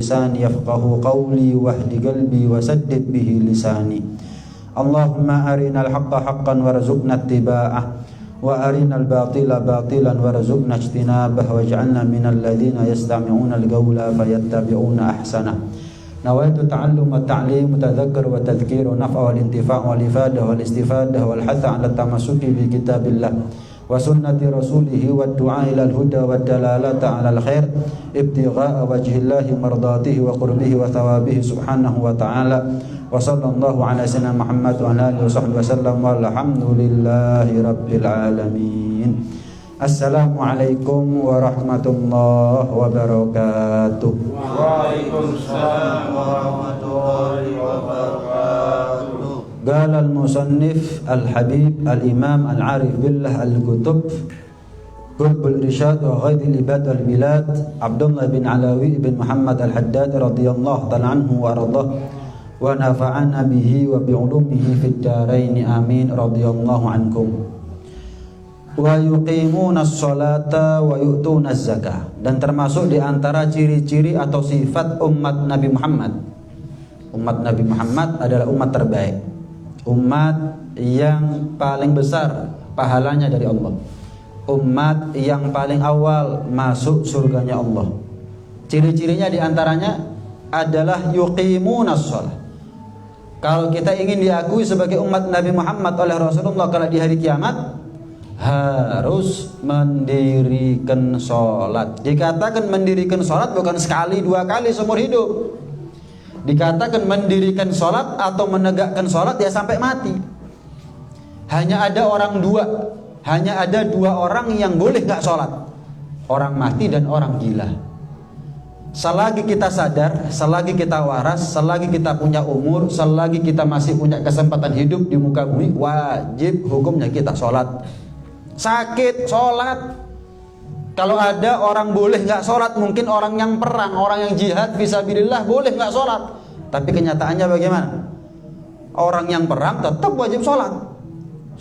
بلساني يفقه قولي واهد قلبي وسدد به لساني اللهم أرنا الحق حقا وارزقنا اتباعه وأرنا الباطل باطلا وارزقنا اجتنابه واجعلنا من الذين يستمعون القول فيتبعون أحسنه نويت تعلم التعليم وتذكر وتذكير ونفع والانتفاع والإفادة والاستفادة والحث على التمسك بكتاب الله وسنة رسوله والدعاء إلى الهدى والدلالة على الخير ابتغاء وجه الله مرضاته وقربه وثوابه سبحانه وتعالى وصلى الله على سيدنا محمد وعلى آله وصحبه وسلم والحمد لله رب العالمين. Assalamualaikum warahmatullahi wabarakatuh. Waalaikumsalam warahmatullahi wabarakatuh. Qala al-musannif al-habib al-imam al-arif billah al-kutub Qulbul Irsyad wa Ghaidil Ibad wal Bilad Abdullah bin Alawi bin Muhammad al-Haddad radhiyallahu ta'ala anhu wa ardah wa nafa'ana bihi wa bi'ulumihi fid darain amin radhiyallahu ankum. Wa yuqimuna as-salata wa yu'tuna az-zakah, dan termasuk di antara ciri-ciri atau sifat umat Nabi Muhammad. Umat Nabi Muhammad adalah umat terbaik, umat yang paling besar pahalanya dari Allah, umat yang paling awal masuk surganya Allah. Ciri-cirinya di antaranya adalah yuqimuna as-salah. Kalau kita ingin diakui sebagai umat Nabi Muhammad oleh Rasulullah kalau di hari kiamat, harus mendirikan sholat. Dikatakan mendirikan sholat bukan sekali dua kali seumur hidup. Dikatakan mendirikan sholat atau menegakkan sholat ya sampai mati. Hanya ada dua orang yang boleh gak sholat, orang mati dan orang gila. Selagi kita sadar, selagi kita waras, selagi kita punya umur, selagi kita masih punya kesempatan hidup di muka bumi, wajib hukumnya kita sholat. Sakit, sholat. Kalau ada orang boleh gak sholat, mungkin orang yang perang, orang yang jihad fisabilillah boleh gak sholat. Tapi kenyataannya bagaimana? Orang yang perang tetap wajib sholat.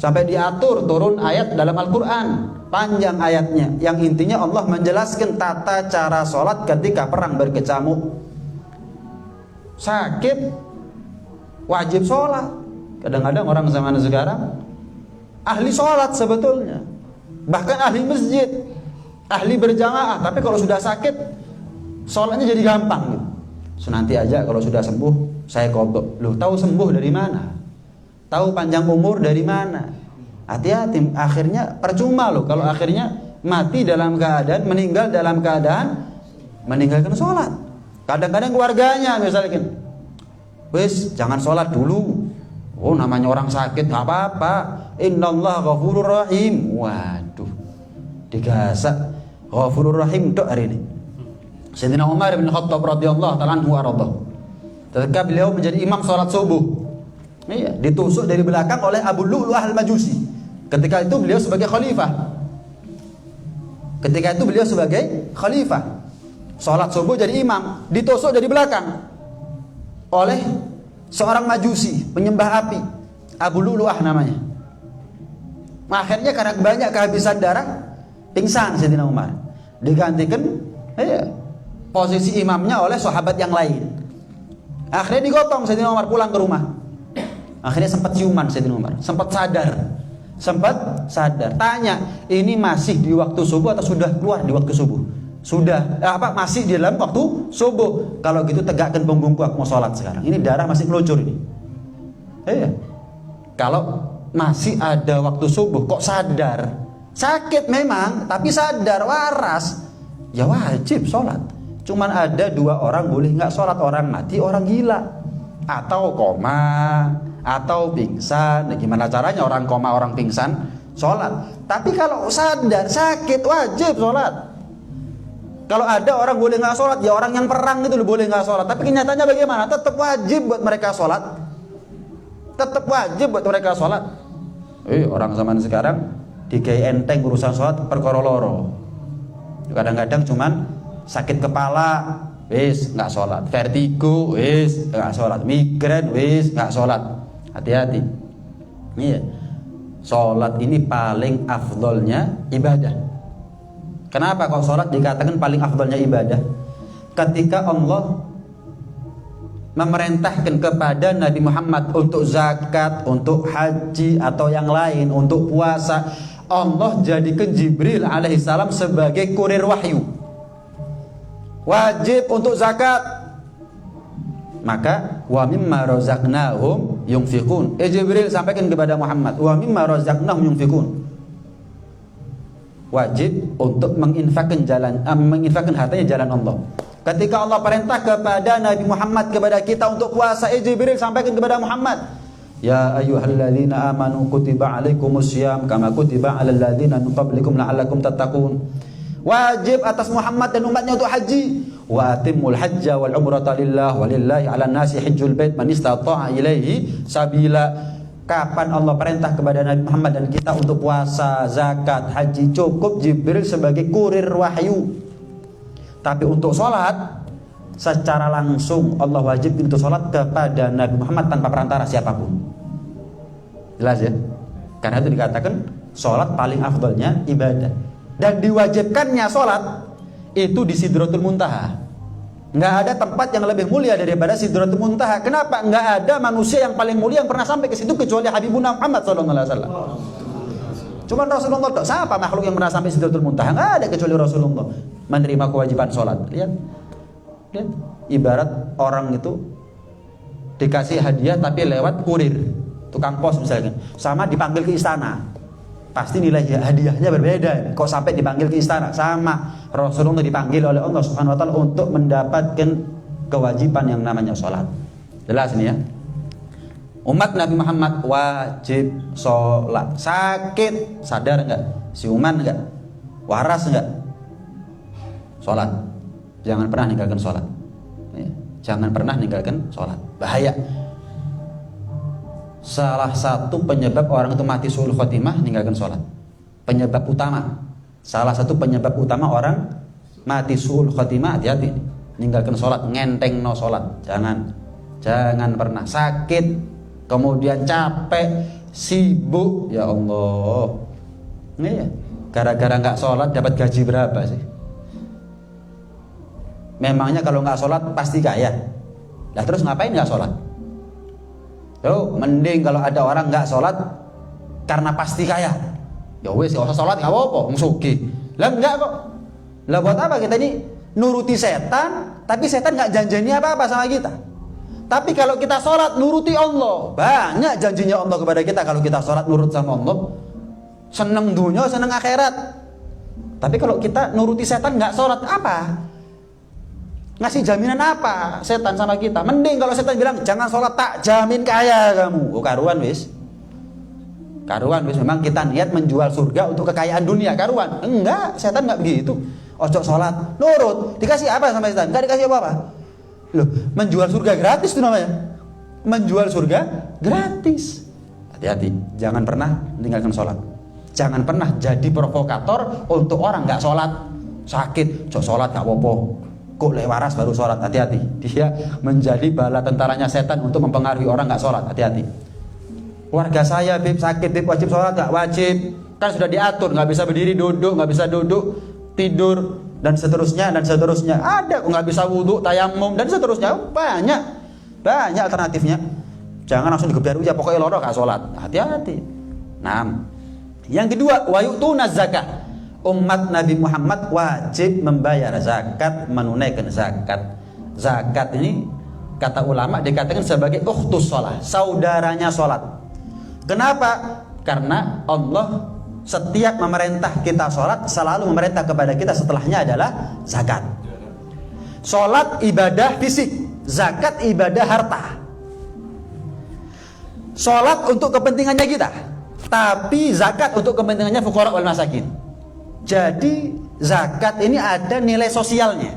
Sampai diatur turun ayat dalam Al-Quran, panjang ayatnya, yang intinya Allah menjelaskan tata cara sholat ketika perang berkecamuk. Sakit, wajib sholat. Kadang-kadang orang zaman sekarang ahli sholat sebetulnya, bahkan ahli masjid, ahli berjamaah, tapi kalau sudah sakit sholatnya jadi gampang gitu. So, nanti aja kalau sudah sembuh saya qadha. Loh, tahu sembuh dari mana? Tahu panjang umur dari mana? Hati-hati, akhirnya percuma loh kalau akhirnya mati dalam keadaan, meninggal dalam keadaan meninggalkan sholat. Kadang-kadang keluarganya misalnya, wis jangan sholat dulu. Oh, namanya orang sakit gak apa-apa. Innallaha ghafurur rahim. Waduh, digasak ghafurur rahim tok hari ini. Sayyidina Umar bin Khattab radhiyallahu ta'ala anhu arda, ketika beliau menjadi imam salat subuh, iya, ditusuk dari belakang oleh Abu Lu'lu'ah al-Majusi. Ketika itu beliau sebagai khalifah. Salat subuh jadi imam, ditusuk dari belakang oleh seorang Majusi, penyembah api, Abu Lu'lu'ah namanya. Akhirnya karena banyak kehabisan darah, pingsan Sayyidina Umar. Digantikan posisi imamnya oleh sahabat yang lain. Akhirnya digotong Sayyidina Umar pulang ke rumah. Akhirnya sempat ciuman Sayyidina Umar, sempat sadar. Tanya, ini masih di waktu subuh atau sudah keluar di waktu subuh? Sudah, masih di dalam waktu subuh. Kalau gitu tegakkan punggungku, aku mau sholat sekarang. Ini darah masih meluncur ini. Kalau masih ada waktu subuh kok sadar, sakit memang tapi sadar, waras, ya wajib sholat. Cuman ada dua orang boleh nggak sholat, orang mati, orang gila, atau koma, atau pingsan. Nah, gimana caranya orang koma, orang pingsan sholat? Tapi kalau sadar sakit wajib sholat. Kalau ada orang boleh nggak sholat, ya orang yang perang itu boleh nggak sholat. Tapi kenyataannya bagaimana? Tetap wajib buat mereka sholat. Orang zaman sekarang dikai enteng urusan sholat perkara loro. Kadang-kadang cuman sakit kepala, wis nggak sholat. Vertigo, wis nggak sholat. Migrain, wis nggak sholat. Hati-hati. Iya. Sholat ini paling afdolnya ibadah. Kenapa kok sholat dikatakan paling afdolnya ibadah? Ketika Allah memerintahkan kepada Nabi Muhammad untuk zakat, untuk haji atau yang lain, untuk puasa, Allah jadikan Jibril alaihissalam sebagai kurir wahyu. Wajib untuk zakat, maka wa mimma razaqnahum yunfiqun. Jibril sampaikan kepada Muhammad, wa mimma razaqnahum yunfiqun. Wajib untuk menginfakkan hartanya jalan Allah. Ketika Allah perintah kepada Nabi Muhammad, kepada kita untuk puasa, Jibril sampaikan kepada Muhammad, ya ayyuhalladzina amanu kutiba alaikumussyam kama kutiba alal ladzina min qablikum la'allakum tattaqun. Wajib atas Muhammad dan umatnya untuk haji. Wa atimul hajja wal umrata lillah walillahi 'alan nasi hajjul bait man istata'a ilaihi sabila. Kapan Allah perintah kepada Nabi Muhammad dan kita untuk puasa, zakat, haji, cukup Jibril sebagai kurir wahyu. Tapi untuk sholat, secara langsung Allah wajib untuk sholat kepada Nabi Muhammad tanpa perantara siapapun. Jelas ya? Karena itu dikatakan sholat paling afdalnya ibadah. Dan diwajibkannya sholat itu di Sidratul Muntaha. Nggak ada tempat yang lebih mulia daripada Sidratul Muntaha. Kenapa? Nggak ada manusia yang paling mulia yang pernah sampai ke situ kecuali Habibuna Muhammad SAW. Cuman Rasulullah tak. Siapa makhluk yang pernah sampai Sidratul Muntaha? Nggak ada kecuali Rasulullah menerima kewajiban sholat. Lihat. Ibarat orang itu dikasih hadiah tapi lewat kurir, tukang pos misalnya, sama dipanggil ke istana, pasti nilai hadiahnya berbeda. Kok sampai dipanggil ke istana? Sama, Rasulullah dipanggil oleh Allah Subhanahu Wa Taala untuk mendapatkan kewajiban yang namanya sholat. Jelas ini ya. Umat Nabi Muhammad wajib sholat. Sakit, sadar nggak? Siuman nggak? Waras nggak? Sholat. Jangan pernah ninggalkan sholat. Jangan pernah ninggalkan sholat. Bahaya. Salah satu penyebab orang itu mati su'ul khotimah ninggalkan sholat. Penyebab utama. Salah satu penyebab utama orang mati su'ul khotimah, hati-hati. Ninggalkan sholat, ngenteng no sholat. Jangan pernah. Sakit, kemudian capek, sibuk, ya Allah. Ini ya, gara-gara nggak sholat dapat gaji berapa sih? Memangnya kalau nggak sholat pasti kaya? Lah terus ngapain nggak sholat? Yo, mending kalau ada orang nggak sholat karena pasti kaya. Ya wes, nggak usah sholat nggak apa-apa, musuki. Lah enggak kok. Lah buat apa kita ini nuruti setan? Tapi setan nggak janjini apa-apa sama kita. Tapi kalau kita sholat nuruti Allah, banyak janjinya Allah kepada kita kalau kita sholat nurut sama Allah. Seneng dunia, seneng akhirat. Tapi kalau kita nuruti setan nggak sholat, apa? Ngasih jaminan apa setan sama kita? Mending kalau setan bilang jangan sholat, tak jamin kaya kamu. Oh karuan wis. Memang kita niat menjual surga untuk kekayaan dunia, karuan. Enggak, setan nggak begitu. Ojo sholat, nurut. Dikasih apa sama setan? Nggak dikasih apa-apa. Loh, menjual surga gratis itu namanya. Menjual surga gratis. Hati-hati, jangan pernah meninggalkan sholat. Jangan pernah jadi provokator untuk orang nggak sholat. Sakit, cok sholat nggak apa-apa. Kok waras baru sholat, hati-hati. Dia menjadi bala tentaranya setan untuk mempengaruhi orang nggak sholat, hati-hati. Warga saya bib sakit, bib wajib sholat nggak? Wajib. Kan sudah diatur, nggak bisa berdiri, duduk, nggak bisa duduk, tidur, dan seterusnya. Ada, nggak bisa wudhu, tayamum, dan seterusnya. Banyak alternatifnya. Jangan langsung digeber ya pokoknya loro nggak sholat, hati-hati. Nah, yang kedua, wayutuna zakat. Umat Nabi Muhammad wajib membayar zakat, menunaikan zakat. Zakat ini kata ulama dikatakan sebagai ukhtus sholat, saudaranya sholat. Kenapa? Karena Allah setiap memerintah kita sholat selalu memerintah kepada kita setelahnya adalah zakat. Sholat ibadah fisik, zakat ibadah harta. Sholat untuk kepentingannya kita, tapi zakat untuk kepentingannya fuqara wal masakin. Jadi zakat ini ada nilai sosialnya.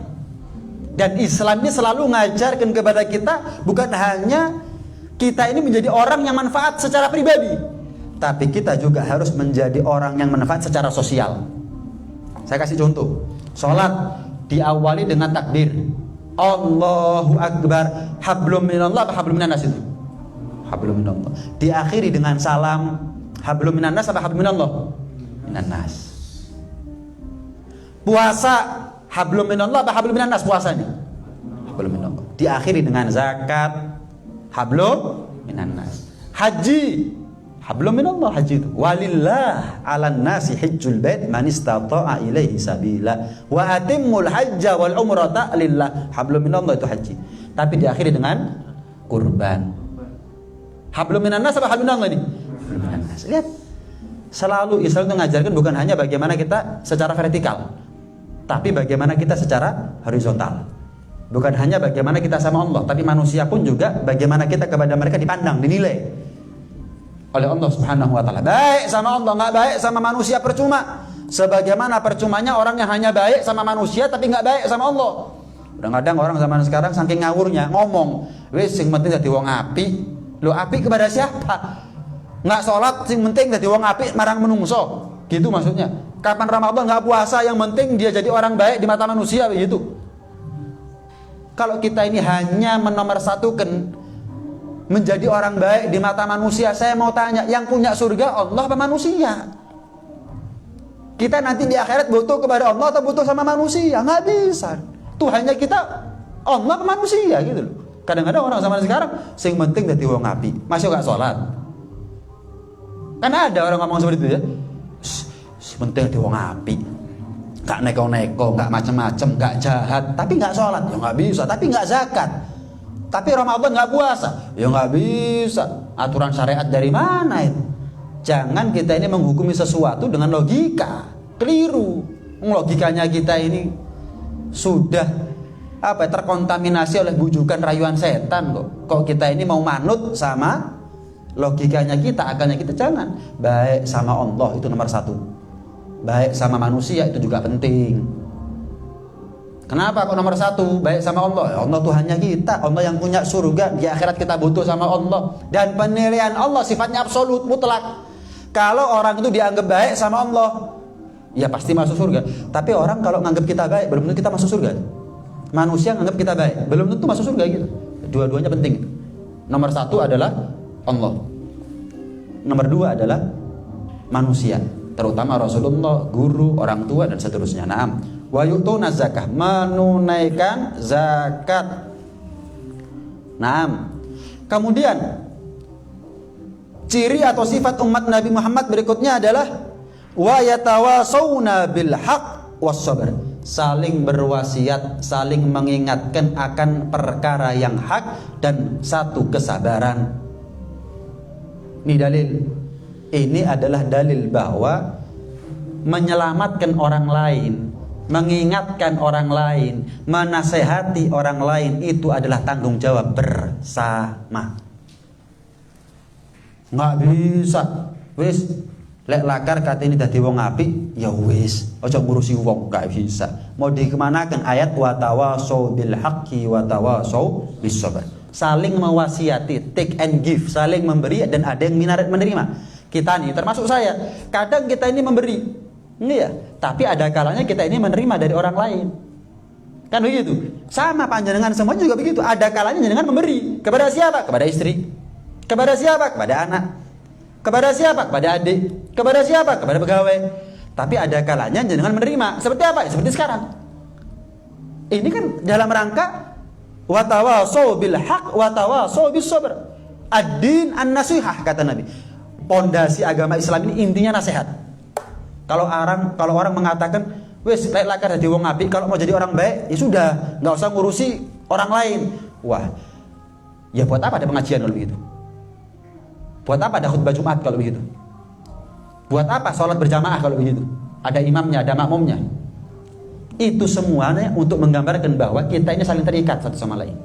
Dan Islam ini selalu mengajarkan kepada kita bukan hanya kita ini menjadi orang yang manfaat secara pribadi, tapi kita juga harus menjadi orang yang manfaat secara sosial. Saya kasih contoh. Sholat diawali dengan takbir Allahu Akbar, hablum minallah apa hablum minan nas itu? Hablum minallah. Diakhiri dengan salam hablum minan nas apa hablum minallah? Minan nas. Puasa hablum minallah apa hablum minan nas puasanya? Hablum minallah. diakhiri dengan zakat, hablum minan nas. Haji, hablum minallah, haji itu. Walillah 'alan nasi hajjul bait man istata'a ilaihi sabila wa atimmul hajja wal umrata lillah. Hablum minallah itu haji. Tapi diakhiri dengan kurban. Hablum minan nas apa hablum minallah ini? Hablum minan nas. Lihat. Selalu Islam itu mengajarkan bukan hanya bagaimana kita secara vertikal, tapi bagaimana kita secara horizontal. Bukan hanya bagaimana kita sama Allah, tapi manusia pun juga bagaimana kita kepada mereka dipandang, dinilai oleh Allah Subhanahu wa taala. Baik sama Allah, nggak baik sama manusia percuma. Sebagaimana percumanya orang yang hanya baik sama manusia tapi nggak baik sama Allah. Kadang-kadang orang zaman sekarang saking ngawurnya ngomong, wis sing penting dadi wong apik. Lo apik kepada siapa? Nggak sholat sing penting dadi wong apik marang menungso. Gitu maksudnya. Kapan Ramadan nggak puasa, yang penting dia jadi orang baik di mata manusia, begitu. Kalau kita ini hanya menomorsatukan menjadi orang baik di mata manusia, saya mau tanya, yang punya surga Allah apa manusia? Kita nanti di akhirat butuh kepada Allah atau butuh sama manusia? Nggak bisa. Tuhannya kita Allah apa manusia gitu loh. Kadang-kadang orang zaman sekarang sing penting dadi wong apik, masih nggak sholat. Karena ada orang ngomong seperti itu ya. Penting dadi wong apik. Gak neko-neko, gak macem-macem, gak jahat, tapi gak sholat, ya gak bisa. Tapi gak zakat, tapi Ramadan gak puasa, ya gak bisa. Aturan syariat dari mana itu? Jangan kita ini menghukumi sesuatu dengan logika, keliru. Logikanya kita ini sudah terkontaminasi oleh bujukan rayuan setan kok. Kok kita ini mau manut sama logikanya kita, akalnya kita? Jangan. Baik sama Allah itu nomor satu, baik sama manusia itu juga penting. Kenapa kok nomor satu baik sama Allah? Ya Allah Tuhannya kita, Allah yang punya surga. Di akhirat kita butuh sama Allah. Dan penilaian Allah sifatnya absolut, mutlak. Kalau orang itu dianggap baik sama Allah, ya pasti masuk surga. Tapi orang kalau nganggap kita baik, belum tentu kita masuk surga. Manusia nganggap kita baik, belum tentu masuk surga gitu. Dua-duanya penting. Nomor satu adalah Allah, nomor dua adalah manusia, terutama Rasulullah, guru, orang tua, dan seterusnya. Naam. Wa yu'tuna zakah, menunaikan zakat. Naam. Kemudian ciri atau sifat umat Nabi Muhammad berikutnya adalah wa yatawasawna bil haqq was sabr. Saling berwasiat, saling mengingatkan akan perkara yang hak dan satu kesabaran. Ini dalil. Ini adalah dalil bahwa menyelamatkan orang lain, mengingatkan orang lain, menasehati orang lain itu adalah tanggung jawab bersama. Nggak bisa, wis lek lakar kata ini dadi wong apik, ya wis, ojo ngurusi wong, nggak bisa. Mau dikemanakan ayat wa tawasau bil haqqi wa tawasau bis sabr. Saling mewasiati, take and give, saling memberi dan ada yang menerima. Kita nih termasuk saya, kadang kita ini memberi, iya, tapi ada kalanya kita ini menerima dari orang lain. Kan begitu. Sama panjenengan semuanya juga begitu. Ada kalanya jenengan memberi kepada siapa? Kepada istri. Kepada siapa? Kepada anak. Kepada siapa? Kepada adik. Kepada siapa? Kepada pegawai. Tapi ada kalanya jenengan menerima. Seperti apa? Seperti sekarang. Ini kan dalam rangka wa tawasau bil haq wa tawasau bis sabr. Ad-din an-nasihah kata Nabi. Pondasi agama Islam ini intinya nasihat. Kalau orang mengatakan wes lek lakar dadi wong apik, kalau mau jadi orang baik ya sudah, enggak usah ngurusi orang lain. Wah. Ya buat apa ada pengajian kalau begitu? Buat apa ada khutbah Jumat kalau begitu? Buat apa sholat berjamaah kalau begitu? Ada imamnya, ada makmumnya. Itu semuanya untuk menggambarkan bahwa kita ini saling terikat satu sama lain.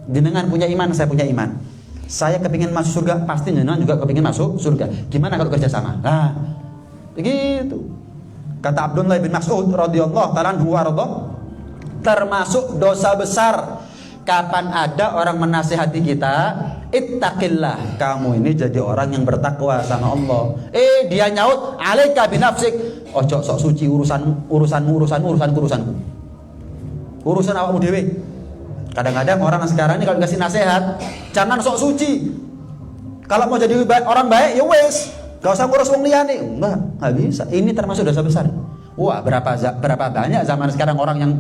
Jenengan punya iman, saya punya iman. Saya kepingin masuk surga, pasti jenengan juga kepingin masuk surga. Gimana kalau kerjasama? Nah, begitu. Kata Abdullah bin Mas'ud radhiyallahu ta'ala anhu warḍah, termasuk dosa besar kapan ada orang menasihati kita, ittaqillah, kamu ini jadi orang yang bertakwa sama Allah. Dia nyaut, alaika binafsik, ojo sok suci urusanku. Urusan awakmu dhewe. Kadang-kadang orang sekarang ini kalau dikasih nasihat, jangan sok suci. Kalau mau jadi orang baik, ya wes, gak usah ngurus wong liyane. Enggak bisa. Ini termasuk dosa besar. Wah, berapa banyak zaman sekarang orang yang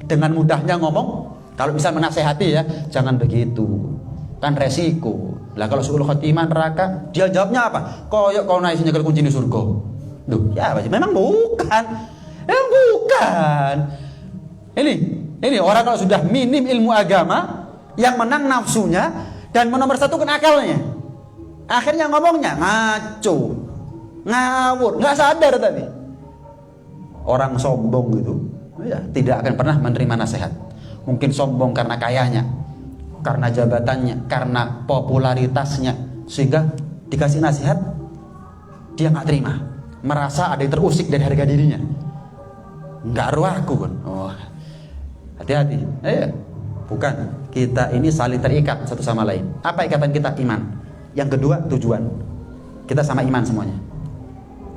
dengan mudahnya ngomong, Kalau misal menasehati ya, jangan begitu. Kan resiko. Lah kalau suul khotimah neraka, dia jawabnya apa? Koyok kau naik nyekel kunci di surga. Duh, ya apa sih? Memang bukan. Memang bukan. Ini orang kalau sudah minim ilmu agama, yang menang nafsunya dan menomorsatukan akalnya. Akhirnya ngomongnya ngaco, ngawur, nggak sadar tadi. Orang sombong itu ya, tidak akan pernah menerima nasihat. Mungkin sombong karena kayanya, karena jabatannya, karena popularitasnya, sehingga dikasih nasihat dia nggak terima, merasa ada yang terusik dari harga dirinya. Nggak ruaku kan. Oh, hati-hati. Bukan. Kita ini saling terikat satu sama lain. Apa ikatan kita? Iman. Yang kedua, tujuan. Kita sama iman semuanya.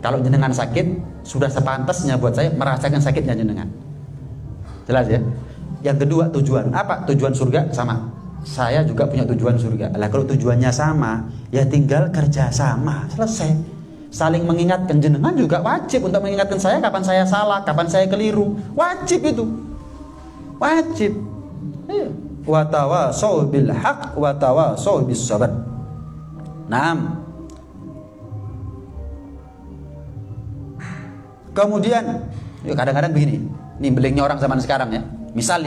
Kalau jenengan sakit, sudah sepantasnya buat saya merasakan sakitnya jenengan. Jelas ya? Yang kedua, tujuan. Apa? Tujuan surga sama. Saya juga punya tujuan surga. Lah kalau tujuannya sama, ya tinggal kerja sama. Selesai. Saling mengingatkan. Jenengan juga wajib untuk mengingatkan saya kapan saya salah, kapan saya keliru. Wajib itu. Wajib. Wa tawasau bil haq wa tawasau bis sabr. Naam. Kemudian, kadang-kadang begini. Ini belengnya orang zaman sekarang ya. Misal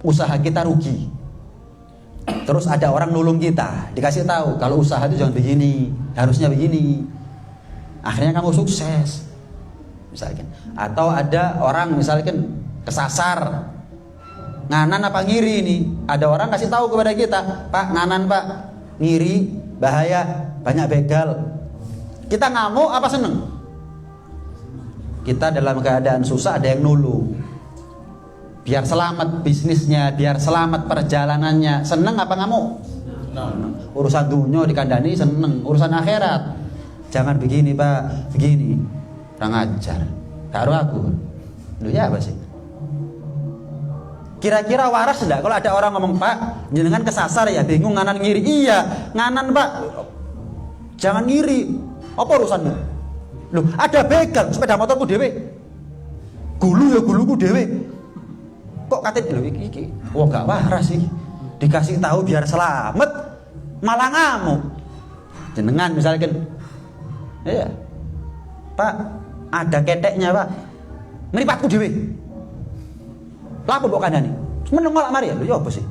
usaha kita rugi. Terus ada orang nulung kita, dikasih tahu kalau usaha itu jangan begini, harusnya begini. Akhirnya kamu sukses. Misalkan. Atau ada orang misalkan kesasar. Nganan apa ngiri ini? Ada orang kasih tahu kepada kita, "Pak, nganan, Pak. Ngiri, bahaya, banyak begal." Kita ngamuk apa seneng? Kita dalam keadaan susah ada yang nulung. Biar selamat bisnisnya, biar selamat perjalanannya. Seneng apa ngamuk? Seneng. Urusan dunia dikandani seneng, urusan akhirat jangan begini, Pak, begini. Kurang ajar. Karo aku. Lu ya apa sih? Kira-kira waras enggak kalau ada orang ngomong, "Pak, jenengan kesasar ya, bingung nganan ngiri." Iya, nganan, Pak. Jangan ngiri. Apa urusanmu? Loh, ada begal sepeda motorku dhewe. Gulu ya guluku dhewe. Kok katanya lho iki. Wah, gak waras sih. Dikasih tahu biar selamat, malah ngamuk. Jenengan misalkan, iya, "Pak, ada keteknya, Pak. Mripatku dhewe." Lah apa mbok kandhani? Meneng malah mari ya. Lho ya apa sih?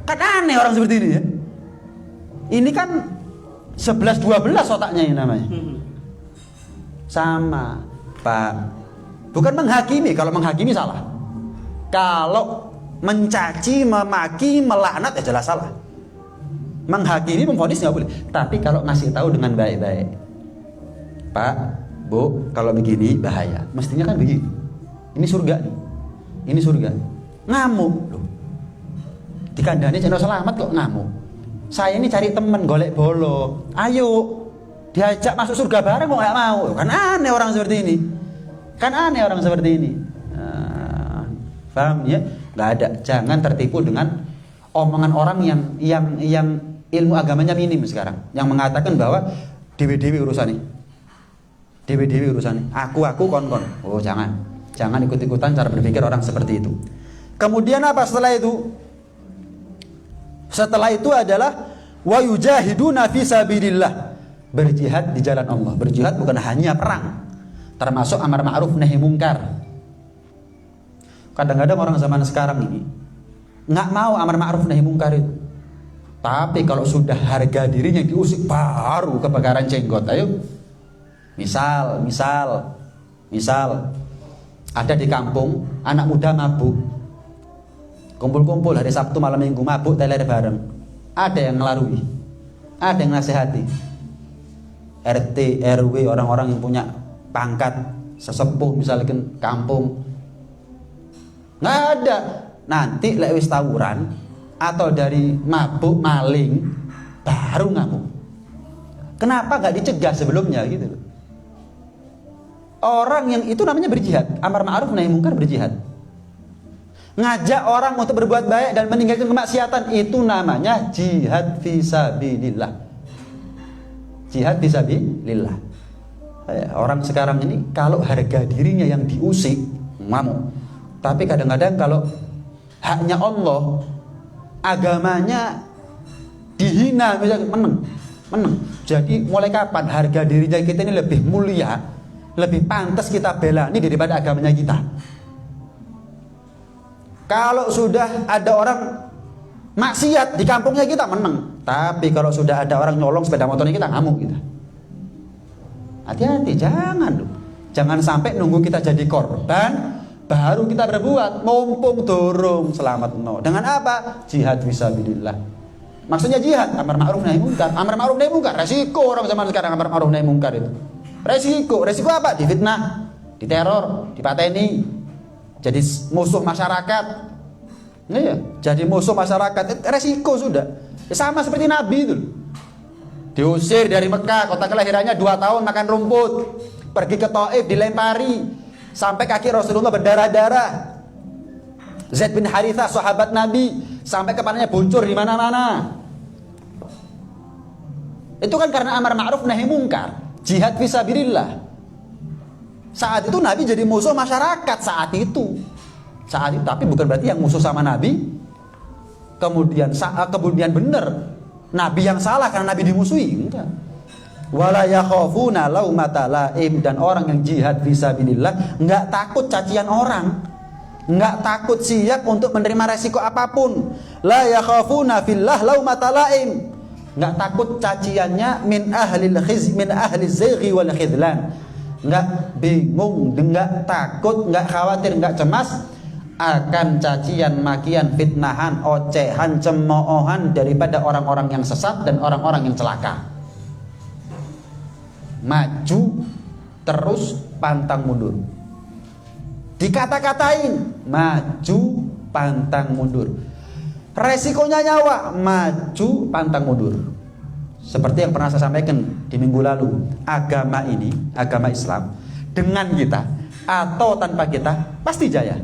Kan aneh orang seperti ini ya. Ini kan 11-12 otaknya ini namanya. Sama, Pak. Bukan menghakimi, kalau menghakimi salah. Kalau mencaci, memaki, melaknat ya jelas salah. Menghakimi, memvonis nggak boleh. Tapi kalau ngasih tahu dengan baik-baik, "Pak, Bu, kalau begini bahaya." Mestinya kan begitu. Ini surga nih. Ini surga. Ngamuk loh. Dikandani channel selamat kok ngamuk. Saya ini cari temen golek bolo. Ayo diajak masuk surga bareng kok nggak mau. Kan aneh orang seperti ini. Paham ya? Nggak ada. Jangan tertipu dengan omongan orang yang ilmu agamanya minim sekarang, yang mengatakan bahwa dewe-dewe urusan ini. Aku kon. Oh, jangan ikut-ikutan cara berpikir orang seperti itu. Kemudian apa setelah itu? Setelah itu adalah wa yujahiduna fi sabilillah. Berjihad di jalan Allah. Berjihad bukan hanya perang, termasuk amar ma'ruf nahi mungkar. Kadang-kadang orang zaman sekarang ini nggak mau amar ma'ruf nahi mungkar itu. Tapi kalau sudah harga dirinya diusik baru kebakaran jenggot. Ayo. Misal ada di kampung anak muda mabuk. Kumpul-kumpul hari Sabtu malam Minggu mabuk teler bareng. Ada yang ngelarui, ada yang nasihati. RT, RW, orang-orang yang punya pangkat sesepuh misalkan kampung. Nggak ada. Nanti lek wis tawuran atau dari mabuk maling baru ngamuk. Kenapa nggak dicegah sebelumnya gitu loh? Orang yang itu namanya berjihad. Amar ma'ruf nahi mungkar berjihad. Ngajak orang untuk berbuat baik dan meninggalkan kemaksiatan, itu namanya jihad fisabilillah. Jihad fisabilillah. Orang sekarang ini kalau harga dirinya yang diusik, ngamuk. Tapi kadang-kadang kalau haknya Allah, agamanya dihina, misalnya menang. Jadi mulai kapan harga dirinya kita ini lebih mulia, lebih pantas kita bela ini daripada agamanya kita? Kalau sudah ada orang maksiat di kampungnya kita menang, tapi kalau sudah ada orang nyolong sepeda motornya kita ngamuk kita. Hati-hati, jangan sampai nunggu kita jadi korban baru kita berbuat, mumpung dorong selamat no. Dengan apa? Jihad fisabilillah. Maksudnya jihad, amar ma'ruf nahi munkar. Amar ma'ruf nahi munkar, resiko orang zaman sekarang amar ma'ruf nahi munkar itu. Resiko apa? Difitnah, diteror, dipateni, jadi musuh masyarakat. Iya, jadi musuh masyarakat, resiko sudah. Ya, sama seperti Nabi itu. Diusir dari Mekah, kota kelahirannya 2 tahun makan rumput. Pergi ke Taif dilempari sampai kaki Rasulullah berdarah-darah. Zaid bin Harithah sahabat Nabi sampai kepalanya bocor di mana-mana. Itu kan karena amar ma'ruf nahi munkar, jihad fisabilillah. Saat itu Nabi jadi musuh masyarakat saat itu, tapi bukan berarti yang musuh sama Nabi kemudian benar Nabi yang salah karena Nabi dimusuhi. Enggak. Wala yakhafuna laumata laim, dan orang yang jihad fisabilillah enggak takut cacian orang, enggak takut siap untuk menerima resiko apapun. La yakhafuna fillah laumata laim, enggak takut caciannya min ahlil khiz min ahli zaghi wal khidlan. Enggak bingung, enggak takut, enggak khawatir, enggak cemas akan cacian, makian, fitnahan, ocehan, cemoohan daripada orang-orang yang sesat dan orang-orang yang celaka. Maju terus pantang mundur. Dikata-katain, maju pantang mundur. Resikonya nyawa, maju pantang mundur. Seperti yang pernah saya sampaikan di minggu lalu, agama ini, agama Islam, dengan kita atau tanpa kita pasti jaya,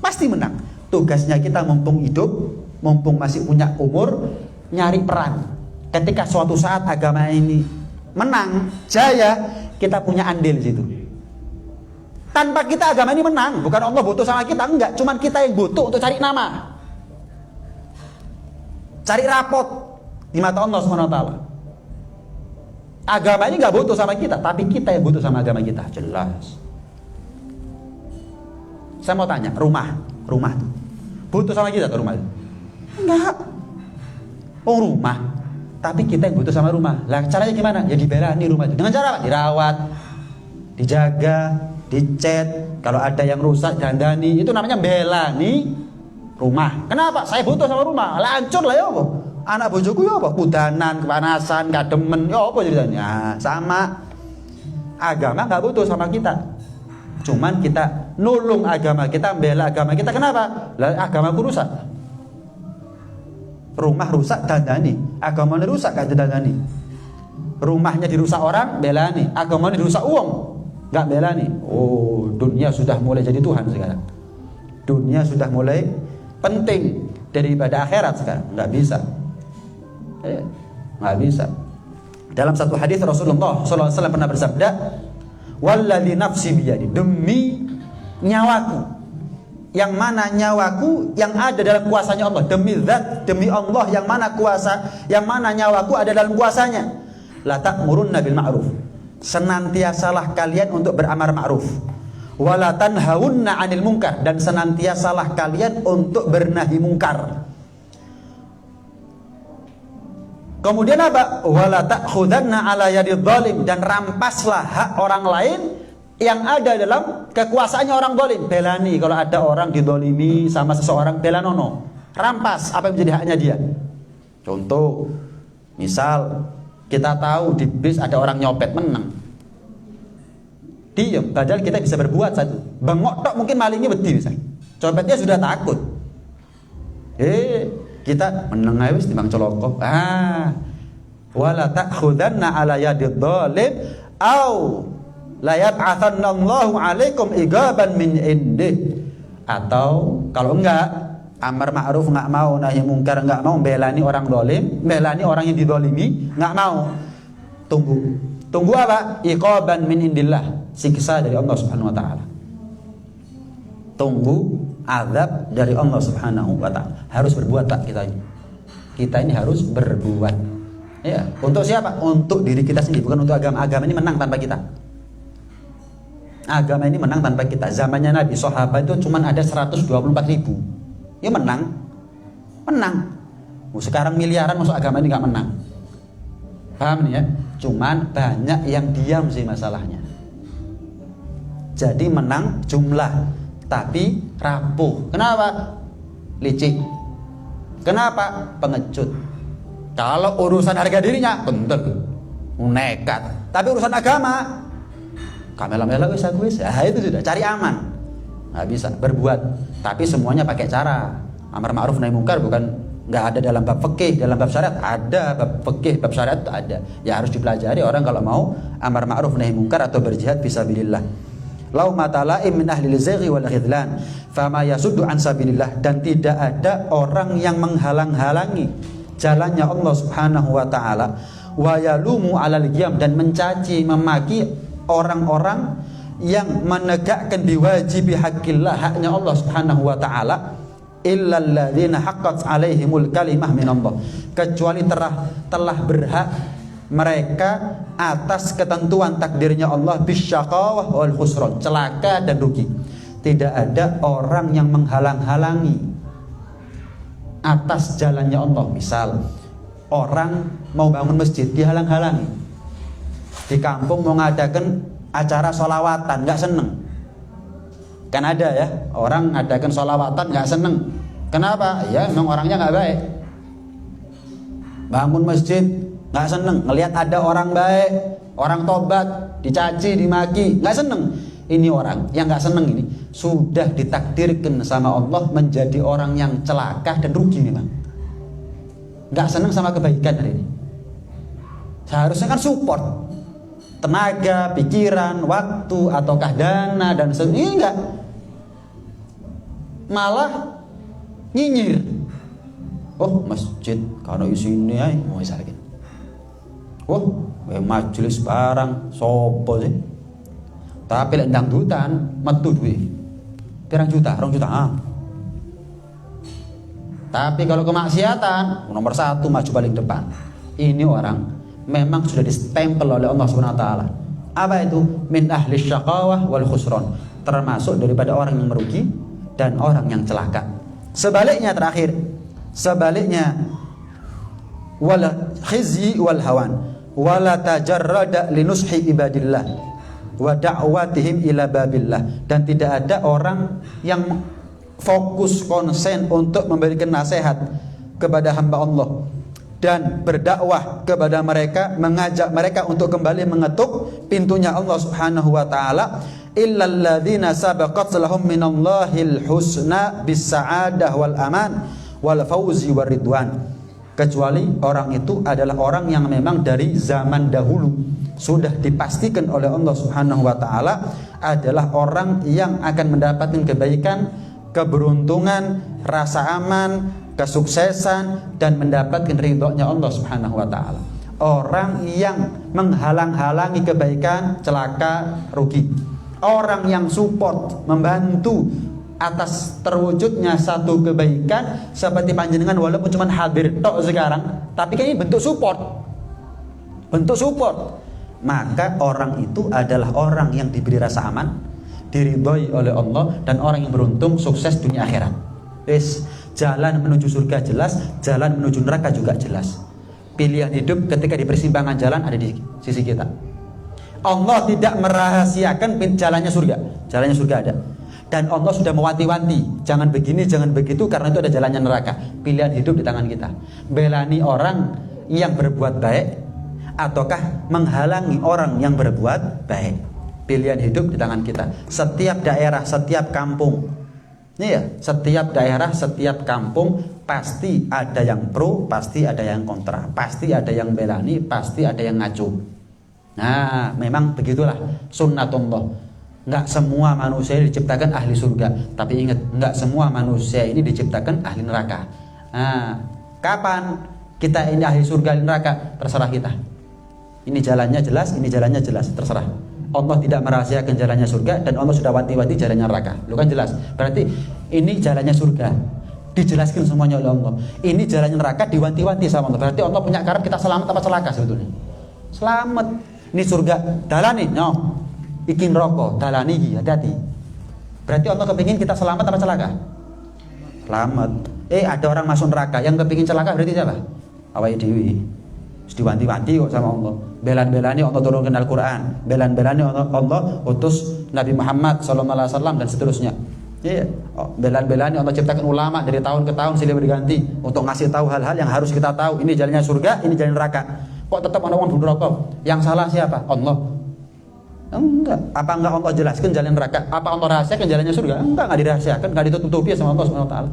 pasti menang. Tugasnya kita mumpung hidup, mumpung masih punya umur, nyari peran. Ketika suatu saat agama ini menang, jaya, kita punya andil di situ. Tanpa kita agama ini menang, bukan Allah butuh sama kita, enggak, cuman kita yang butuh untuk cari nama, cari rapot di mata Allah SWT. Agama ini enggak butuh sama kita, tapi kita yang butuh sama agama kita. Jelas. Saya mau tanya, rumah tuh butuh sama kita tuh rumah itu? Enggak. Oh, rumah, tapi kita yang butuh sama rumah. Lah caranya gimana? Ya dibela nih rumah itu. Dengan cara apa? Dirawat, dijaga, dicet. Kalau ada yang rusak dandani, itu namanya bela nih rumah. Kenapa? Saya butuh sama rumah. Lah hancur lah ya apa? Anak bojoku ya apa? Kudanan, kepanasan, gak demen, ya apa ceritanya? Sama. Agama gak butuh sama kita, cuman kita nulung agama kita, bela agama kita. Kenapa? Lah agamaku rusak, rumah rusak dandani, agamanya rusak gak dandani. Rumahnya dirusak orang, belani. Agamanya dirusak uang, gak belani. Oh, dunia sudah mulai jadi Tuhan sekarang. Dunia sudah mulai penting daripada akhirat sekarang. Gak bisa, gak bisa. Dalam satu hadis Rasulullah SAW pernah bersabda, walladzi nafsi biyadi, demi nyawaku, yang mana nyawaku yang ada dalam kuasanya Allah, demi zat, demi Allah yang mana kuasa, yang mana nyawaku ada dalam kuasanya. La ta'murunna bil ma'ruf, senantiasalah kalian untuk beramar ma'ruf, wala tanhaunna 'anil munkar, dan senantiasalah kalian untuk bernahi mungkar. Kemudian apa? Wala ta'khudanna 'ala yadidh dhalim, dan rampaslah hak orang lain yang ada dalam kekuasaannya orang zalim. Belani kalau ada orang didolimi sama seseorang, belanono, rampas apa yang menjadi haknya dia. Contoh, misal kita tahu di bis ada orang nyopet, menang, diam, padahal kita bisa berbuat satu, bengok tok mungkin malingnya beti misalnya, copetnya sudah takut, kita meneng ae wis timbang coloko. Wala ta'khudanna 'ala yadidh dhalim au la yab'atsanna Allahu 'alaikum igaban min indih. Atau kalau enggak, amar ma'ruf enggak mau, nahi mungkar enggak mau, belani orang zalim, belani orang yang dizalimi enggak mau. Tunggu Tunggu apa? Iqaban min indillah, siksa dari Allah Subhanahu wa taala. Tunggu azab dari Allah Subhanahu wa taala. Harus berbuat tak kita ini? Kita ini harus berbuat. Ya, untuk siapa? Untuk diri kita sendiri, bukan untuk agama. Agama ini menang tanpa kita. Agama ini menang tanpa kita. Zamannya Nabi, sahabat itu cuma ada 124.000. Ya menang. Menang. Sekarang miliaran masuk agama ini nggak menang. Paham nih ya? Cuman banyak yang diam sih masalahnya. Jadi menang jumlah, tapi rapuh. Kenapa? Licik. Kenapa? Pengecut. Kalau urusan harga dirinya, bentel, nekat. Tapi urusan agama, kamela-mela wis aku wis. Ah, itu sudah cari aman. Nggak bisa berbuat. Tapi semuanya pakai cara. Amar ma'ruf nahi mungkar bukan nggak ada dalam bab fikih, dalam bab syariat ada, bab fikih, bab syariat itu ada. Ya harus dipelajari orang kalau mau amar ma'ruf nahi mungkar atau berjihad fisabilillah. Lau matala'im min ahli zaghi wal khidlan fama yasuddu an sabilillah, dan tidak ada orang yang menghalang-halangi jalannya Allah Subhanahu wa taala, wa yalumu 'alal qiyam, dan mencaci memaki orang-orang yang menegakkan biwajibi haqqillah, haknya Allah Subhanahu wa taala, illal ladzina haqqat 'alaihimul kalimah minallah, kecuali telah berhak mereka atas ketentuan takdirnya Allah bisyaqawah wal khusran, celaka dan rugi. Tidak ada orang yang menghalang-halangi atas jalannya Allah. Misal orang mau bangun masjid dihalang-halangi, di kampung mau ngadakan acara sholawatan nggak seneng. Kan ada ya orang ngadakan sholawatan nggak seneng. Kenapa? Ya memang orangnya nggak baik. Bangun masjid nggak seneng, ngelihat ada orang baik, orang tobat, dicaci, dimaki, nggak seneng. Ini orang yang nggak seneng ini sudah ditakdirkan sama Allah menjadi orang yang celaka dan rugi memang. Nggak seneng sama kebaikan hari ini. Seharusnya kan support tenaga, pikiran, waktu, ataukah dana dan sebagainya. Ini enggak, malah nyinyir. Oh masjid kalau isine ae mau misalkan. Oh, majelis barang sopo sih. Tapi lek dangdutan metu duit. Pirang juta, 2 juta. Tapi kalau kemaksiatan nomor 1 maju paling depan. Ini orang memang sudah distempel oleh Allah Subhanahu wa taala. Apa itu? Min ahli syaqawah wal khusran, termasuk daripada orang yang merugi dan orang yang celaka. Sebaliknya terakhir, sebaliknya wala khizyi wal hawan wala tajarrada linushi ibadillah wa da'watihim ila babillah, dan tidak ada orang yang fokus konsen untuk memberikan nasihat kepada hamba Allah dan berdakwah kepada mereka, mengajak mereka untuk kembali mengetuk pintunya Allah Subhanahu wa taala, illal ladzina sabaqat lahum minallahil husna bis sa'adah wal aman wal fauzi war ridwan, kecuali orang itu adalah orang yang memang dari zaman dahulu sudah dipastikan oleh Allah Subhanahu wa taala adalah orang yang akan mendapatkan kebaikan, keberuntungan, rasa aman, kesuksesan, dan mendapatkan ridhonya Allah Subhanahu wa taala. Orang yang menghalang-halangi kebaikan celaka rugi. Orang yang support, membantu atas terwujudnya satu kebaikan seperti panjenengan walaupun cuma hadir tok sekarang, tapi kan ini bentuk support. Bentuk support. Maka orang itu adalah orang yang diberi rasa aman, diridhoi oleh Allah, dan orang yang beruntung sukses dunia akhirat. Wis, jalan menuju surga jelas, jalan menuju neraka juga jelas. Pilihan hidup ketika di persimpangan jalan ada di sisi kita. Allah tidak merahasiakan jalannya surga. Jalannya surga ada. Dan Allah sudah mewanti-wanti, jangan begini, jangan begitu, karena itu ada jalannya neraka. Pilihan hidup di tangan kita. Belani orang yang berbuat baik ataukah menghalangi orang yang berbuat baik. Pilihan hidup di tangan kita. Setiap daerah, setiap kampung, ya, setiap daerah, setiap kampung pasti ada yang pro, pasti ada yang kontra, pasti ada yang belani, pasti ada yang ngacu. Nah, memang begitulah sunnatullah. Enggak semua manusia diciptakan ahli surga, tapi ingat, enggak semua manusia ini diciptakan ahli neraka. Nah, kapan kita ini ahli surga, ahli neraka, terserah kita. Ini jalannya jelas, ini jalannya jelas, terserah. Allah tidak merahasiakan jalannya surga dan Allah sudah wanti-wanti jalannya neraka. Lu kan jelas. Berarti ini jalannya surga, dijelaskan semuanya oleh Allah. Ini jalannya neraka diwanti-wanti sama Allah. Berarti Allah punya karam kita selamat apa celaka sebetulnya? Selamat. Ini surga, dalani, no. Iki neraka, dalani iki, hati-hati. Berarti Allah kepingin kita selamat apa celaka? Selamat. Ada orang masuk neraka yang kepingin celaka berarti siapa? Awake dhewe. Diwanti-wanti kok sama Allah. Belan-belani Allah turunkan Al-Quran, belan-belani Allah utus Nabi Muhammad SAW dan seterusnya. Iya, belan-belani Allah ciptakan ulama dari tahun ke tahun silih berganti untuk ngasih tahu hal-hal yang harus kita tahu. Ini jalannya surga, ini jalan neraka. Kok tetap ada orang bunuh rokok? Yang salah siapa? Allah. Enggak. Apa enggak Allah jelaskan jalan neraka? Apa Allah rahasiakan jalannya surga? Enggak dirahasiakan, enggak ditutup-tutupi sama Allah Subhanahu wa taala.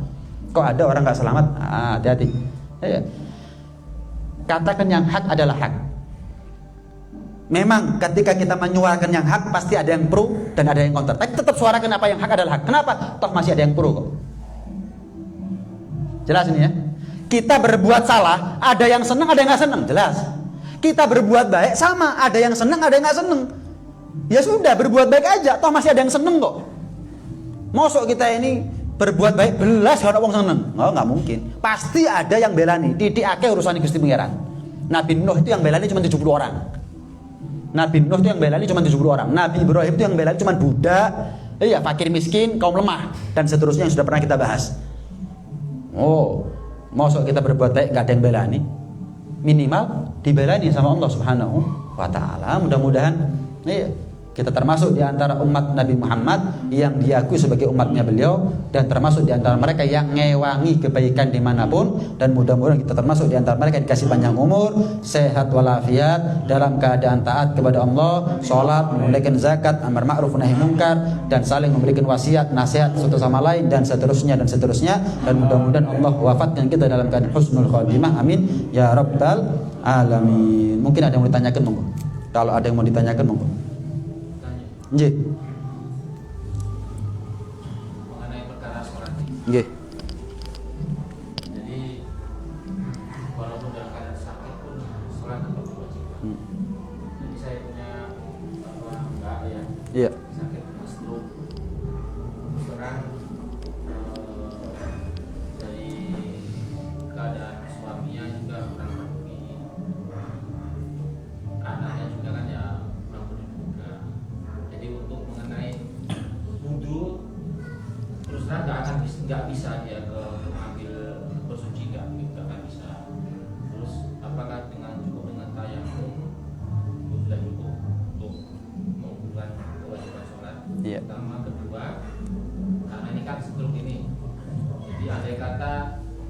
Kok ada orang enggak selamat? Hati-hati. Iya. Katakan yang hak adalah hak. Memang ketika kita menyuarakan yang hak pasti ada yang pro dan ada yang counter. Tapi tetap suarakan apa yang hak adalah hak. Kenapa? Toh masih ada yang pro kok. Jelas ini ya. Kita berbuat salah, ada yang senang, ada yang nggak senang. Jelas. Kita berbuat baik sama, ada yang senang, ada yang nggak senang. Ya sudah, berbuat baik aja. Toh masih ada yang senang kok. Mosok kita ini berbuat baik belas orang wong seneng. Nggak mungkin. Pasti ada yang belani. Titik akeh urusan Gusti Pangeran. Nabi Nuh itu yang belani cuma 70 orang. Nabi Nuh itu yang belani cuma 70 orang. Nabi Ibrahim itu yang belani cuma budak, fakir miskin, kaum lemah dan seterusnya yang sudah pernah kita bahas. Mosok kita berbuat baik nggak ada yang belani. Minimal dibelani sama Allah Subhanahu wa taala. Mudah-mudahan kita termasuk di antara umat Nabi Muhammad yang diakui sebagai umatnya beliau dan termasuk di antara mereka yang ngewangi kebaikan dimanapun, dan mudah-mudahan kita termasuk di antara mereka yang dikasih panjang umur, sehat walafiat, dalam keadaan taat kepada Allah, sholat, menunaikan zakat, amar ma'ruf nahi munkar, dan saling memberikan wasiat, nasihat satu sama lain dan seterusnya, dan mudah-mudahan Allah wafatkan kita dalam keadaan husnul khotimah, amin ya rabbal alamin. Mungkin ada yang mau ditanyakan, monggo. Kalau ada yang mau ditanyakan, monggo. Nggih. Mengenai perkara sholat. Nggih. Jadi walaupun dalam keadaan sakit pun sholat tetap diwajibkan. Jadi saya punya mbak ya. Iya. Sakit stroke. Sekarang dari keadaan suaminya juga kurang peduli. Anaknya juga kan ya kurang peduli juga. Jadi untuk mengenai wudhu terus terang nggak bisa dia mengambil bersuci nggak akan bisa. Terus apakah dengan tayamum itu sudah cukup untuk mengumpulkan kewajiban sholat? Iya. Pertama, kedua, karena ini kan stroke ini, jadi ada kata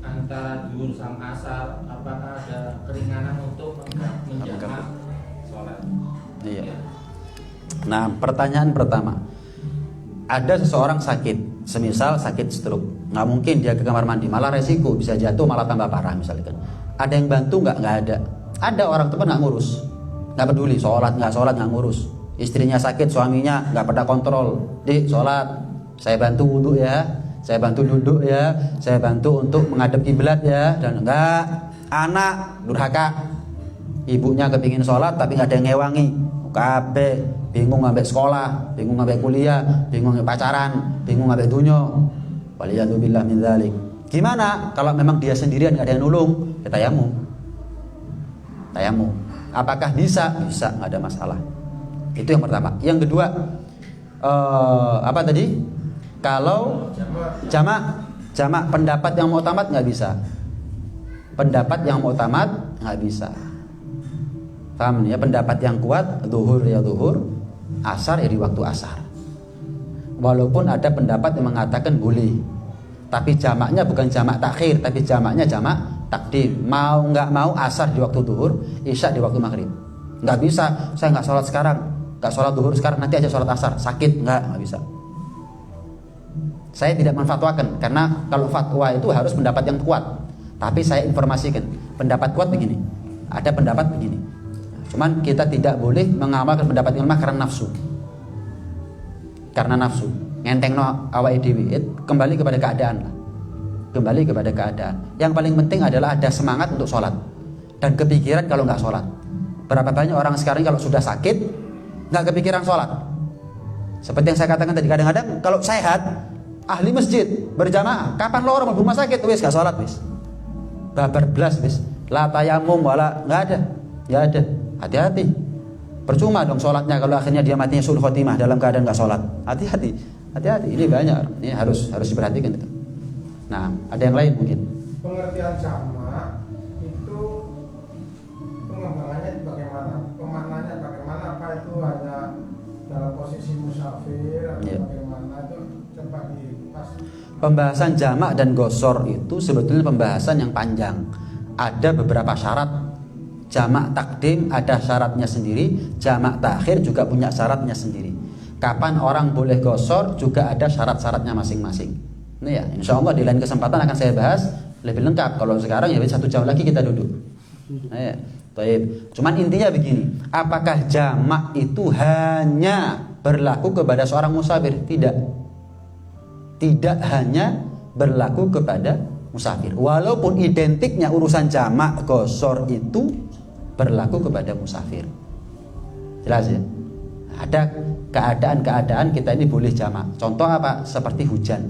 antara duhur sama asar, apakah ada keringanan untuk menjamak sholat? Iya. Nah, pertanyaan pertama, ada seseorang sakit, semisal sakit stroke, nggak mungkin dia ke kamar mandi, malah resiko bisa jatuh, malah tambah parah misalkan. Ada yang bantu nggak? Nggak ada. Ada orang tua nggak ngurus, nggak peduli, sholat nggak ngurus. Istrinya sakit, suaminya nggak pernah kontrol. Di sholat, saya bantu wudhu ya, saya bantu duduk ya, saya bantu untuk menghadap kiblat ya, dan enggak. Anak durhaka, ibunya kepingin sholat tapi nggak ada yang ngewangi. Kabeh bingung ngambek sekolah, bingung ngambek kuliah, bingung ngambek pacaran, bingung ngambek dunya. Waliyadzubillah min dzalik. Gimana kalau memang dia sendirian nggak ada yang nulung? Ya tayamum. Apakah bisa? Bisa, nggak ada masalah. Itu yang pertama. Yang kedua, apa tadi? Kalau jamak pendapat yang mu'tamad nggak bisa. Pendapat yang mu'tamad nggak bisa. Paham ya? Pendapat yang kuat, zuhur ya zuhur, asar ya di waktu asar. Walaupun ada pendapat yang mengatakan boleh, tapi jamaknya bukan jamak takhir, tapi jamaknya jamak takdim. Mau nggak mau asar di waktu zuhur, isya di waktu maghrib. Nggak bisa, saya nggak sholat sekarang, nggak sholat zuhur sekarang, nanti aja sholat asar, sakit, nggak bisa. Saya tidak menfatwakan, karena kalau fatwa itu harus pendapat yang kuat. Tapi saya informasikan, pendapat kuat begini, ada pendapat begini. Cuman kita tidak boleh mengamalkan pendapat yang lemah karena nafsu. Karena nafsu, ngentengno awake dhewe, kembali kepada keadaan lah. Kembali kepada keadaan. Yang paling penting adalah ada semangat untuk sholat dan kepikiran kalau nggak sholat. Berapa banyak orang sekarang kalau sudah sakit nggak kepikiran sholat. Seperti yang saya katakan tadi, kadang-kadang kalau sehat ahli masjid berjamaah, kapan lo orang rumah sakit wis gak sholat wis. Babar blas wis. La tayamum wala nggak ada. Hati-hati. Percuma dong sholatnya kalau akhirnya dia matinya suul khotimah dalam keadaan nggak sholat. Hati-hati. Ini banyak. Ini harus diperhatikan itu. Nah, ada yang lain mungkin. Pengertian jamak itu pengembangannya bagaimana? Pemaknanya bagaimana? Apa itu hanya dalam posisi musafir atau bagaimana? Itu cepat dikupas. Pembahasan jamak dan gosor itu sebetulnya pembahasan yang panjang. Ada beberapa syarat. Jamak takdim ada syaratnya sendiri, jamak takhir juga punya syaratnya sendiri. Kapan orang boleh gosor juga ada syarat-syaratnya masing-masing. Ini ya, insya Allah di lain kesempatan akan saya bahas lebih lengkap. Kalau sekarang ya 1 jam lagi kita duduk. Nah, ya. Baik. Cuman intinya begini, apakah jamak itu hanya berlaku kepada seorang musafir? Tidak. Tidak hanya berlaku kepada musafir. Walaupun identiknya urusan jamak gosor itu berlaku kepada musafir. Jelas ya? Ada keadaan-keadaan kita ini boleh jamak. Contoh apa? Seperti hujan.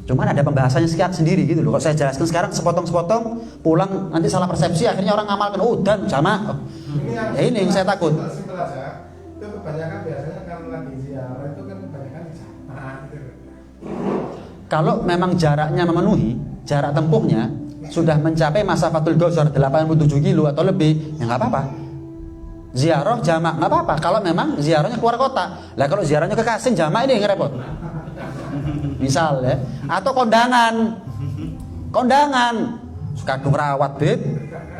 Cuman ada pembahasannya sendiri gitu loh. Kalau saya jelaskan sekarang sepotong-sepotong, pulang nanti salah persepsi, akhirnya orang ngamalkan dan jamak. Ini yang saya takut. Simpel aja. Itu kebanyakan biasanya kan lagi ziarah itu kan kebanyakan jamak gitu. Kalau memang jaraknya memenuhi, jarak tempuhnya sudah mencapai masafatul gosor 87 kilo atau lebih, ya nggak apa-apa. Ziarah jamak nggak apa-apa. Kalau memang ziarahnya keluar kota, lah kalau ziarahnya ke Kasing jamak ini yang repot. Misal ya, atau kondangan kadung rawat beb,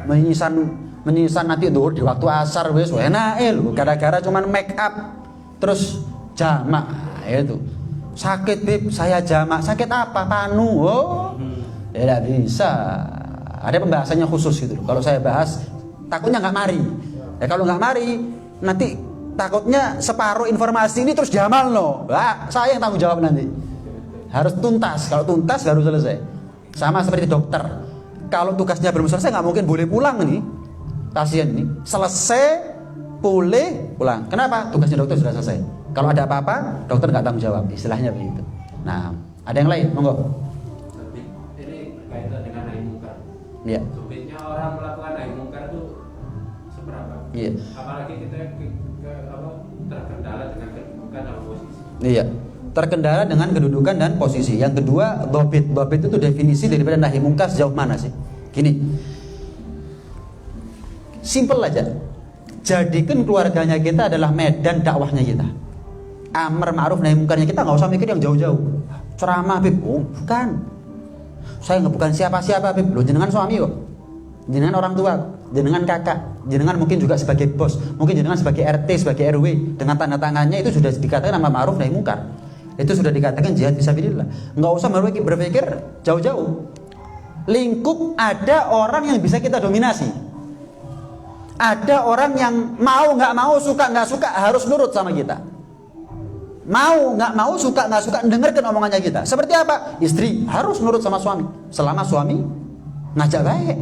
menyisan nanti tuh di waktu asar wes, enak loh. Gara-gara cuman make up terus jamak, itu sakit beb, saya jamak, sakit apa? Panu, tidak bisa. Ada pembahasannya khusus gitu. Kalau saya bahas, takutnya nggak mari. Ya kalau nggak mari, nanti takutnya separuh informasi ini terus jamal loh. Saya yang tanggung jawab nanti. Harus tuntas. Kalau tuntas baru selesai. Sama seperti dokter. Kalau tugasnya belum selesai nggak mungkin boleh pulang nih pasien ini. Selesai boleh pulang. Kenapa? Tugasnya dokter sudah selesai. Kalau ada apa-apa, dokter nggak tanggung jawab. Istilahnya begitu. Nah, ada yang lain? Monggo. Iya. Sumpitnya orang melakukan nahi mungkar itu seberapa? Iya. Apalagi kita terkendala dengan kedudukan dan posisi. Iya. Terkendala dengan kedudukan dan posisi. Yang kedua, dhobit. Dhobit itu definisi daripada nahi mungkar sejauh mana sih? Gini. Simple aja. Jadikan keluarganya kita adalah medan dakwahnya kita. Amar ma'ruf nahi mungkarnya kita nggak usah mikir yang jauh-jauh. Ceramah, Bib. Oh, bukan. Saya bukan siapa-siapa, Bib. Loh, jenengan suami kok. Jenengan orang tua, jenengan kakak, jenengan mungkin juga sebagai bos, mungkin jenengan sebagai RT, sebagai RW. Dengan tanda tangannya itu sudah dikatakan amar ma'ruf nahi mungkar. Itu sudah dikatakan jihad fisabilillah. Nggak usah berpikir jauh-jauh. Lingkup ada orang yang bisa kita dominasi. Ada orang yang mau nggak mau, suka nggak suka harus nurut sama kita. Mau nggak mau, suka nggak suka dengarkan omongannya kita. Seperti apa? Istri harus nurut sama suami selama suami ngajak baik.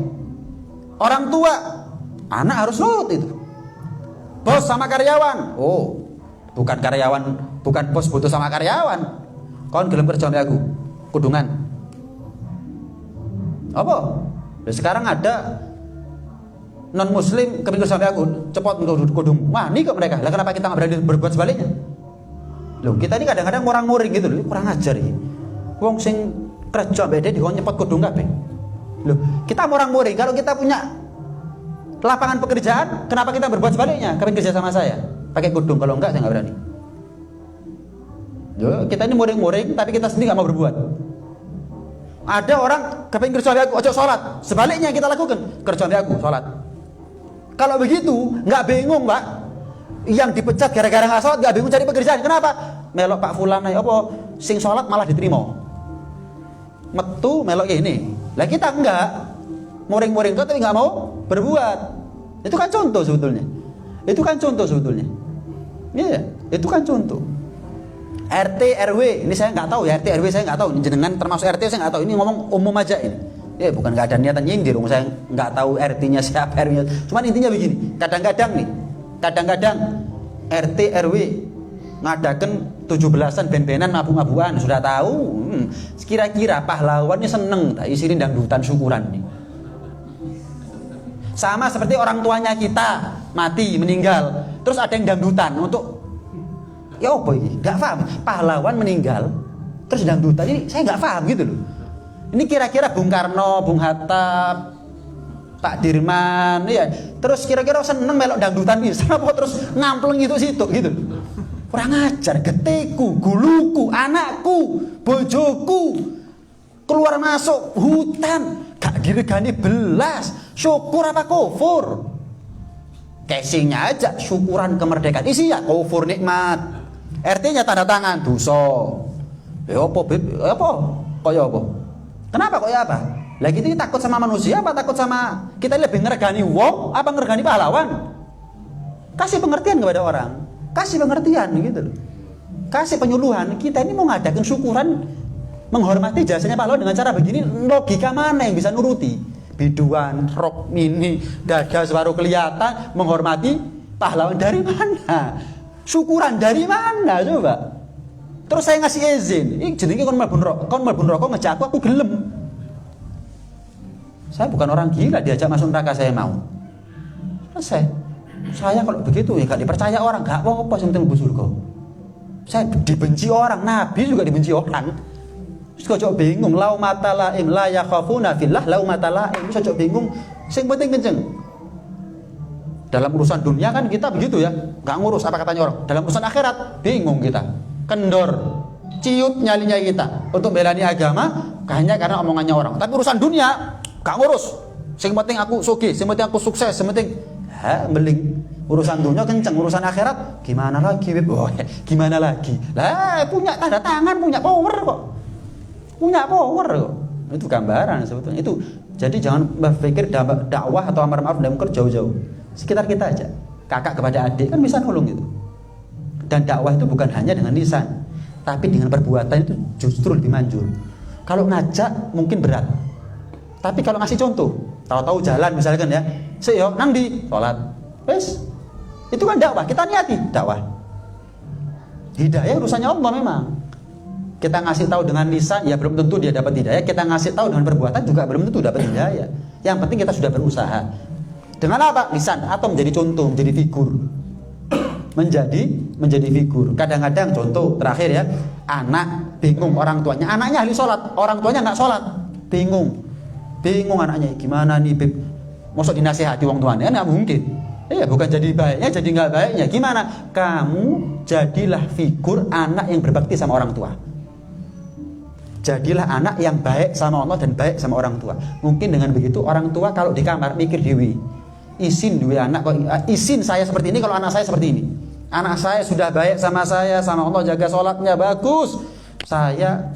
Orang tua, anak harus nurut itu. Bos sama karyawan, bukan karyawan, bukan bos butuh sama karyawan. Kon gelem kerja ambek aku, kudungan. Apa? Sekarang ada non muslim kepingin kerja ambek aku, cepot kudung. Wah, ini kok mereka. Lah kenapa kita nggak berani berbuat sebaliknya? Loh, kita ini kadang-kadang orang-orang gitu loh, kurang ajar ya. Wong sing kerja beda di nyepot kudung kabeh. Loh, kita orang-orang kalau kita punya lapangan pekerjaan, kenapa kita berbuat sebaliknya? Kalian kerja sama saya, pakai kudung, kalau enggak saya nggak berani. Loh, kita ini muring-muring tapi kita sendiri nggak mau berbuat. Ada orang kepengin kerja sama aku, ojo sholat. Sebaliknya kita lakukan, kerja sama aku, sholat. Kalau begitu, nggak bingung, Pak. Yang dipecat gara-gara nggak sholat, nggak bingung cari pekerjaan. Kenapa? Melok Pak Fulan aja, apa sing sholat malah diterima. Metu melok ini. Lah kita enggak, muring-muring tapi nggak mau berbuat. Itu kan contoh sebetulnya. Itu kan contoh. RT RW ini saya nggak tahu ya, RT RW saya nggak tahu. Jenengan termasuk RT saya nggak tahu. Ini ngomong umum aja ini. Ya bukan nggak ada niatan nyindir, saya nggak tahu RT-nya siapa RW-nya. Cuman intinya begini, kadang-kadang RT RW ngadakan 17-an ben-benan mabuk-mabukan, sudah tahu. Kira-kira pahlawannya seneng tak isirin dangdutan syukuran nih. Sama seperti orang tuanya kita mati meninggal, terus ada yang dangdutan untuk ya apa ini? Nggak paham. Pahlawan meninggal terus dangdutan, ini saya nggak paham gitu loh. Ini kira-kira Bung Karno, Bung Hatta, Pak Dirman, ya. Terus kira-kira seneng melok dangdutan bisa apa terus ngampleng itu situ gitu. Kurang ajar, geteku, guluku, anakku, bojoku keluar masuk hutan, gak diregani belas. Syukur apa kufur? Casingnya aja syukuran kemerdekaan. Isi ya kufur nikmat. RT-nya tanda tangan dosa. Ya apa, Beb? Apa? Kaya apa? Kenapa kok ya apa? Lagi itu takut sama manusia apa takut sama kita lebih ngeregani wong apa ngeregani pahlawan? Kasih pengertian kepada orang. Kasih pengertian gitu loh. Kasih penyuluhan. Kita ini mau ngadakan syukuran menghormati jasanya pahlawan dengan cara begini, logika mana yang bisa nuruti? Biduan, rok mini, dada separuh kelihatan, menghormati pahlawan dari mana? Syukuran dari mana coba? Terus saya ngasih izin, jenenge kon mlebu neraka ngejak aku gelem. Saya bukan orang gila diajak masuk neraka saya mau. Saya kalau begitu ya gak dipercaya orang, gak apa-apa yang penting mlebu surga. Saya dibenci orang, Nabi juga dibenci orang. Terus kok bingung, lau mata laim la yakhafuna fillah lau mata laim. Terus kok bingung, sing penting kenceng. Dalam urusan dunia kan kita begitu ya, gak ngurus apa katanya orang. Dalam urusan akhirat bingung kita. Kendor, ciut nyalinya kita untuk belani agama hanya karena omongannya orang. Tapi urusan dunia gak ngurus. Sing penting aku sugih, sing penting aku sukses, sing penting meling. Urusan dunia kenceng, urusan akhirat gimana lagi? Oh, gimana lagi? Lah punya tanda tangan, punya power kok. Punya power kok. Itu gambaran sebetulnya. Itu jadi jangan berpikir dakwah atau amar ma'ruf nahi munkar jauh-jauh. Sekitar kita aja. Kakak kepada adik kan bisa nolong gitu. Dan dakwah itu bukan hanya dengan lisan, tapi dengan perbuatan itu justru lebih manjur. Kalau ngajak mungkin berat, tapi kalau ngasih contoh, tahu-tahu jalan misalkan ya, yo nang di sholat, wes, itu kan dakwah. Kita niati dakwah. Hidayah urusannya Allah memang. Kita ngasih tahu dengan lisan, ya belum tentu dia dapat hidayah. Kita ngasih tahu dengan perbuatan juga belum tentu dapat hidayah. Yang penting kita sudah berusaha. Dengan apa? Lisan atau menjadi contoh, menjadi figur. Menjadi figur. Kadang-kadang contoh terakhir ya, anak bingung orang tuanya, anaknya ahli sholat, orang tuanya nggak sholat, bingung anaknya gimana nih Beb, mosok dinasihati wong tuanya nggak mungkin. Bukan jadi baiknya jadi nggak baiknya, gimana? Kamu jadilah figur anak yang berbakti sama orang tua. Jadilah anak yang baik sama Allah dan baik sama orang tua. Mungkin dengan begitu orang tua kalau di kamar mikir dewi, isin dua anak kok, isin saya seperti ini kalau anak saya seperti ini. Anak saya sudah baik sama saya, sama Allah, jaga sholatnya bagus. Saya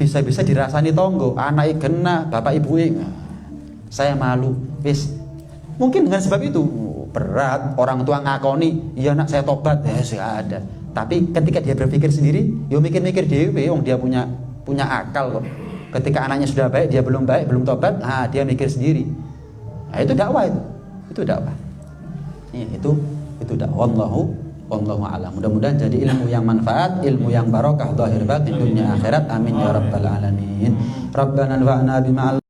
bisa-bisa dirasani tonggo, anak kena, bapak ibu saya malu. Mungkin dengan sebab itu berat orang tua ngakoni, iya nak saya tobat, sudah ada. Tapi ketika dia berpikir sendiri, yo mikir-mikir dewe, dia punya akal kok. Ketika anaknya sudah baik, dia belum baik, belum tobat, dia mikir sendiri. Nah, itu dakwah itu dakwah. Itu dakwah. Wallahu a'lam. Mudah-mudahan jadi ilmu yang manfaat, ilmu yang barokah zahir batin dunia akhirat. Amin ya rabbal alamin. Rabbana anfa'na bima